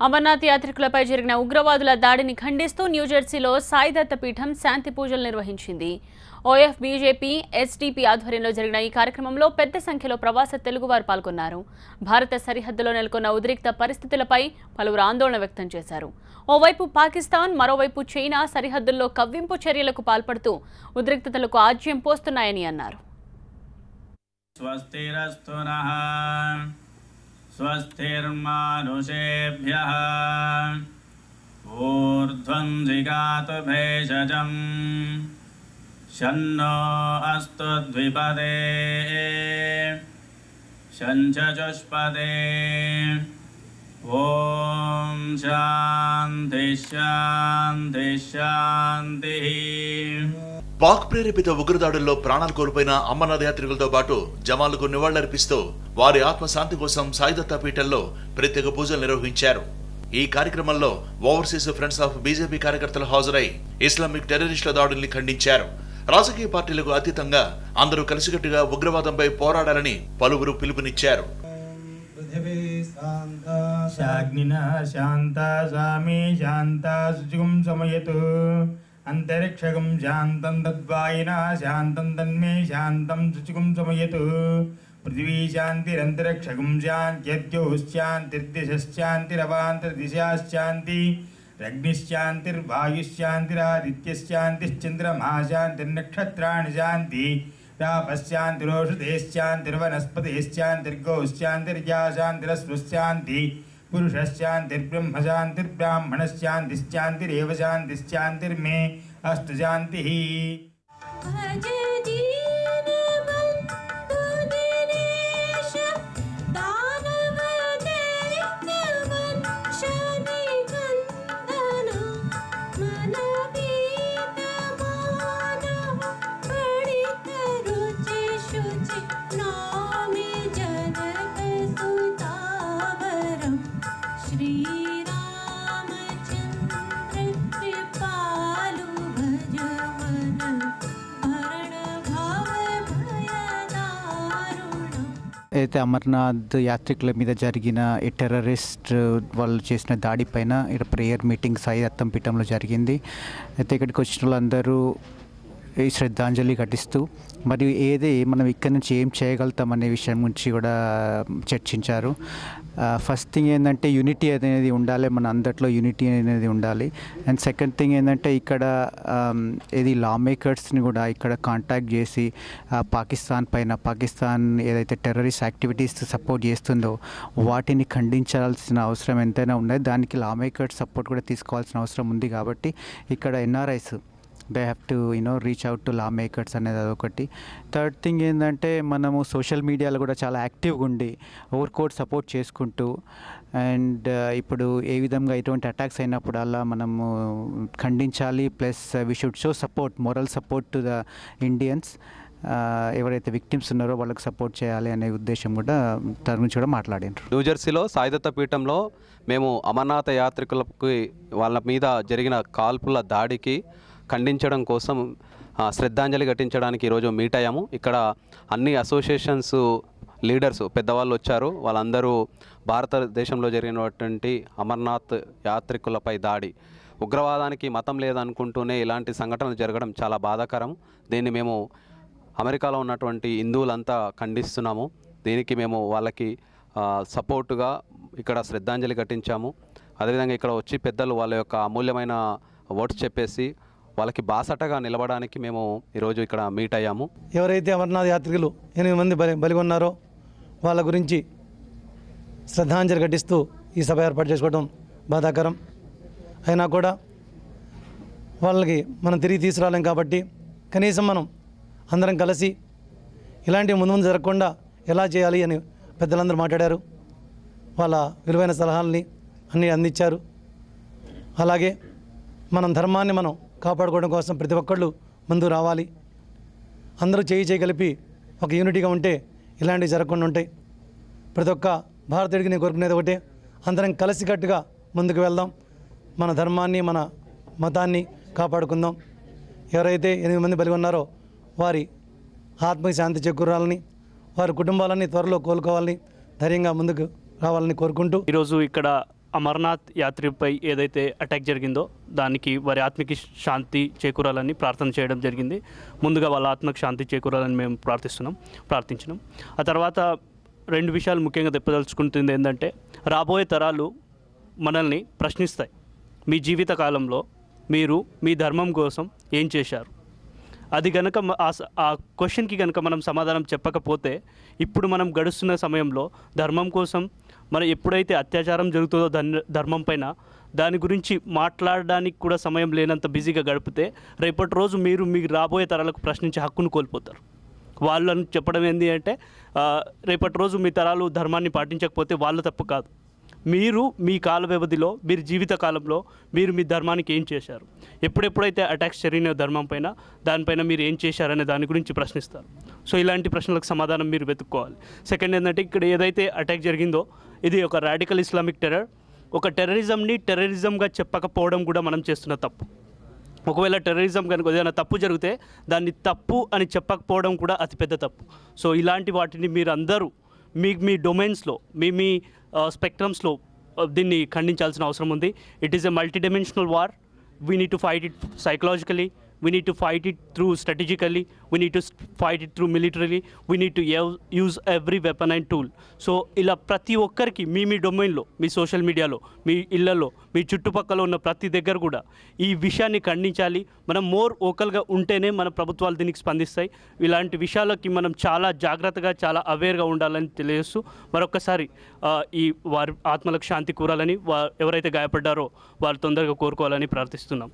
అమర్నాథ్ యాత్రికులపై జరిగిన ఉగ్రవాదుల దాడిని ఖండిస్తూ న్యూజెర్సీలో సాయిదత్త పీఠం శాంతి పూజలు నిర్వహించింది. ఓఎఫ్ బీజేపీ ఎస్టీపీ ఆధ్వర్యంలో జరిగిన ఈ కార్యక్రమంలో పెద్ద సంఖ్యలో ప్రవాస తెలుగువారు పాల్గొన్నారు. భారత సరిహద్దులో నెలకొన్న ఉద్రిక్త పరిస్థితులపై పలువురు ఆందోళన వ్యక్తం చేశారు. ఓవైపు పాకిస్తాన్, మరోవైపు చైనా సరిహద్దుల్లో కవ్వింపు చర్యలకు పాల్పడుతూ ఉద్రిక్తతలకు ఆజ్యం పోస్తున్నాయని అన్నారు. स्वस्तिर्मानुषेभ्यः ऊर्ध्वं जिगातु भेषजं शन्नो अस्तु द्विपदे शञ्चचुष्पदे ॐ शान्ति शान्ति शान्तिः. పాక్ ప్రేరేపిత ఉగ్రదాడుల్లో ప్రాణాలు కోల్పోయిన అమర్నాథ్ యాత్రికులతో పాటు జవాన్లకు నివాళులర్పిస్తూ వారి ఆత్మశాంతి కోసం సాయిదత్త పీఠంలో ప్రత్యేక పూజలు నిర్వహించారు. ఈ కార్యక్రమంలో ఓవర్సీస్ ఫ్రెండ్స్ ఆఫ్ బీజేపీ కార్యకర్తలు హాజరై ఇస్లామిక్ టెర్రరిస్టుల దాడుల్ని ఖండించారు. రాజకీయ పార్టీలకు అతీతంగా అందరూ కలిసికట్టుగా ఉగ్రవాదంపై పోరాడాలని పలువురు పిలుపునిచ్చారు. अंतरिक्षगं शांतं तद्वायिना शांतं तन्मे शांतं शुचिगं समयतु. पृथ्वी शांतिरंतरिक्षगं शांतिर्द्योश्शांतिर्दिशश्शांतिरवांतर्दिशाश्शांति रग्निश्शांतिर्वायुश्शांतिरादित्यश्शांतिश्चंद्रमा शांतिर्नक्षत्राणि शांति रापश्शांतिरोषधेश्शांतिर्वनस्पतिश्शांतिर्गोश्शांतिर्या शांतिरस्वश्शांति पुरुषश्शांतिर्ब्रह्मशांतिर्ब्राह्मणश्शांतिश्चांतिरेव शांतिश्चांतिर्मे अष्टशांतिः. అయితే అమర్నాథ్ యాత్రికుల మీద జరిగిన ఈ టెర్రరిస్ట్ వాళ్ళు చేసిన దాడిపైన ఇక్కడ ప్రేయర్ మీటింగ్ సాయిదత్తం పీఠంలో జరిగింది. అయితే ఇక్కడికి వచ్చిన వాళ్ళందరూ ఈ శ్రద్ధాంజలి ఘటిస్తూ మరియు మనం ఇక్కడి నుంచి ఏం చేయగలుగుతాం అనే విషయం గురించి కూడా చర్చించారు. ఫస్ట్ థింగ్ ఏంటంటే యూనిటీ అనేది ఉండాలి, మన అందరిలో యూనిటీ అనేది ఉండాలి. అండ్ సెకండ్ థింగ్ ఏంటంటే ఇక్కడ లా మేకర్స్ని కూడా ఇక్కడ కాంటాక్ట్ చేసి పాకిస్తాన్ ఏదైతే టెర్రరిస్ట్ యాక్టివిటీస్ సపోర్ట్ చేస్తుందో వాటిని ఖండించాల్సిన అవసరం ఎంతైనా ఉన్నది. దానికి లా మేకర్స్ సపోర్ట్ కూడా తీసుకోవాల్సిన అవసరం ఉంది. కాబట్టి ఇక్కడ NRIs they have to reach out to law makers అనేది అదొకటి. థర్డ్ థింగ్ ఏంటంటే మనము సోషల్ మీడియాలో కూడా చాలా యాక్టివ్గా ఉండి ఓవర్కోట్ సపోర్ట్ చేసుకుంటూ అండ్ ఇప్పుడు ఏ విధంగా ఎటువంటి అటాక్స్ అయినప్పుడల్లా మనము ఖండించాలి. Plus we should show support, moral support to the Indians. ఎవరైతే విక్టిమ్స్ ఉన్నారో వాళ్ళకి సపోర్ట్ చేయాలి అనే ఉద్దేశం కూడా దాని గురించి కూడా మాట్లాడారు. న్యూజెర్సీలో సాయిదత్త పీఠంలో మేము అమర్నాథ యాత్రికులకి వాళ్ళ మీద జరిగిన కాల్పుల దాడికి ఖండించడం కోసం శ్రద్ధాంజలి ఘటించడానికి ఈరోజు మీట్ అయ్యాము. ఇక్కడ అన్ని అసోసియేషన్స్ లీడర్స్ పెద్దవాళ్ళు వచ్చారు. వాళ్ళందరూ భారతదేశంలో జరిగినటువంటి అమర్నాథ్ యాత్రికులపై దాడి, ఉగ్రవాదానికి మతం లేదనుకుంటూనే ఇలాంటి సంఘటనలు జరగడం చాలా బాధాకరం. దీన్ని మేము అమెరికాలో ఉన్నటువంటి హిందువులంతా ఖండిస్తున్నాము. దీనికి మేము వాళ్ళకి సపోర్టుగా ఇక్కడ శ్రద్ధాంజలి ఘటించాము. అదేవిధంగా ఇక్కడ వచ్చి పెద్దలు వాళ్ళ యొక్క అమూల్యమైన వర్డ్స్ చెప్పేసి వాళ్ళకి బాసటగా నిలబడడానికి మేము ఈరోజు ఇక్కడ మీట్ అయ్యాము. ఎవరైతే అమర్నాథ్ యాత్రికులు 8 మంది బలిగొన్నారో వాళ్ళ గురించి శ్రద్ధాంజలి ఘటిస్తూ ఈ సభ ఏర్పాటు చేసుకోవడం బాధాకరం. అయినా కూడా వాళ్ళకి మనం తిరిగి తీసుకురాలేం కాబట్టి కనీసం మనం అందరం కలిసి ఇలాంటివి ముందు జరగకుండా ఎలా చేయాలి అని పెద్దలందరూ మాట్లాడారు. వాళ్ళ విలువైన సలహాలని అన్నీ అందించారు. అలాగే మనం ధర్మాన్ని మనం కాపాడుకోవడం కోసం ప్రతి ఒక్కళ్ళు ముందు రావాలి. అందరూ చేయి కలిపి ఒక యూనిటీగా ఉంటే ఇలాంటివి జరగకుండా ఉంటాయి. ప్రతి ఒక్క భారతీయుడికి నేను కోరుకునేది ఒకటే, అందరం కలిసికట్టుగా ముందుకు వెళ్దాం, మన ధర్మాన్ని మన మతాన్ని కాపాడుకుందాం. ఎవరైతే 8 మంది బలి ఉన్నారో వారి ఆత్మకి శాంతి చేకూరాలని, వారి కుటుంబాలన్నీ త్వరలో కోలుకోవాలని, ధైర్యంగా ముందుకు రావాలని కోరుకుంటూ ఈరోజు ఇక్కడ అమర్నాథ్ యాత్రిపై ఏదైతే అటాక్ జరిగిందో దానికి వారి ఆత్మకి శాంతి చేకూరాలని ప్రార్థన చేయడం జరిగింది. ముందుగా వాళ్ళ ఆత్మకి శాంతి చేకూరాలని మేము ప్రార్థించినాం. ఆ తర్వాత 2 విషయాలు ముఖ్యంగా చెప్పదలుచుకుంటుంది ఏంటంటే, రాబోయే తరాలు మనల్ని ప్రశ్నిస్తాయి. మీ జీవిత కాలంలో మీరు మీ ధర్మం కోసం ఏం చేశారు? అది కనుక ఆ క్వశ్చన్కి కనుక మనం సమాధానం చెప్పకపోతే, ఇప్పుడు మనం గడుస్తున్న సమయంలో ధర్మం కోసం మనం ఎప్పుడైతే అత్యాచారం జరుగుతుందో ధర్మం పైన దాని గురించి మాట్లాడడానికి కూడా సమయం లేనంత బిజీగా గడిపితే, రేపటి రోజు మీరు మీ రాబోయే తరాలకు ప్రశ్నించే హక్కును కోల్పోతారు. వాళ్ళని చెప్పడం ఏంటి అంటే, రేపటి రోజు మీ తరాలు ధర్మాన్ని పాటించకపోతే వాళ్ళ తప్పు కాదు. మీరు మీ కాల వ్యవధిలో, మీరు జీవిత కాలంలో మీరు మీ ధర్మానికి ఏం చేశారు? ఎప్పుడెప్పుడైతే అటాక్స్ జరిగిన ధర్మం పైన, దానిపైన మీరు ఏం చేశారనే దాని గురించి ప్రశ్నిస్తారు. సో ఇలాంటి ప్రశ్నలకు సమాధానం మీరు వెతుక్కోవాలి. సెకండ్ ఏంటంటే, ఇక్కడ ఏదైతే అటాక్ జరిగిందో ఇది ఒక రాడికల్ ఇస్లామిక్ టెర్రర్. ఒక టెర్రరిజంని టెర్రరిజంగా చెప్పకపోవడం కూడా మనం చేస్తున్న తప్పు. ఒకవేళ టెర్రరిజం కనుక ఏదైనా తప్పు జరిగితే దాన్ని తప్పు అని చెప్పకపోవడం కూడా అతిపెద్ద తప్పు. సో ఇలాంటి వాటిని మీరు అందరూ మీ డొమైన్స్లో మీ స్పెక్ట్రమ్స్లో దీన్ని ఖండించాల్సిన అవసరం ఉంది. It is a multidimensional war. We need to fight it psychologically, we need to fight it through strategically, we need to fight it through militarily, we need to use every weapon and tool. So ఇలా ప్రతి ఒక్కరికి మీ డొమైన్లో, మీ social మీడియాలో, మీ ఇళ్లలో, మీ చుట్టుపక్కల ఉన్న ప్రతి దగ్గర కూడా ఈ విషయాన్ని ఖండించాలి. మనం మోర్ ఓకల్గా ఉంటేనే మన ప్రభుత్వాలు దీనికి స్పందిస్తాయి. ఇలాంటి విషయాలకి మనం చాలా జాగ్రత్తగా, చాలా అవేర్గా ఉండాలని తెలియజేస్తూ మరొకసారి ఈ వారి ఆత్మలకు శాంతి కూరాలని, ఎవరైతే గాయపడ్డారో వారు తొందరగా కోరుకోవాలని ప్రార్థిస్తున్నాం.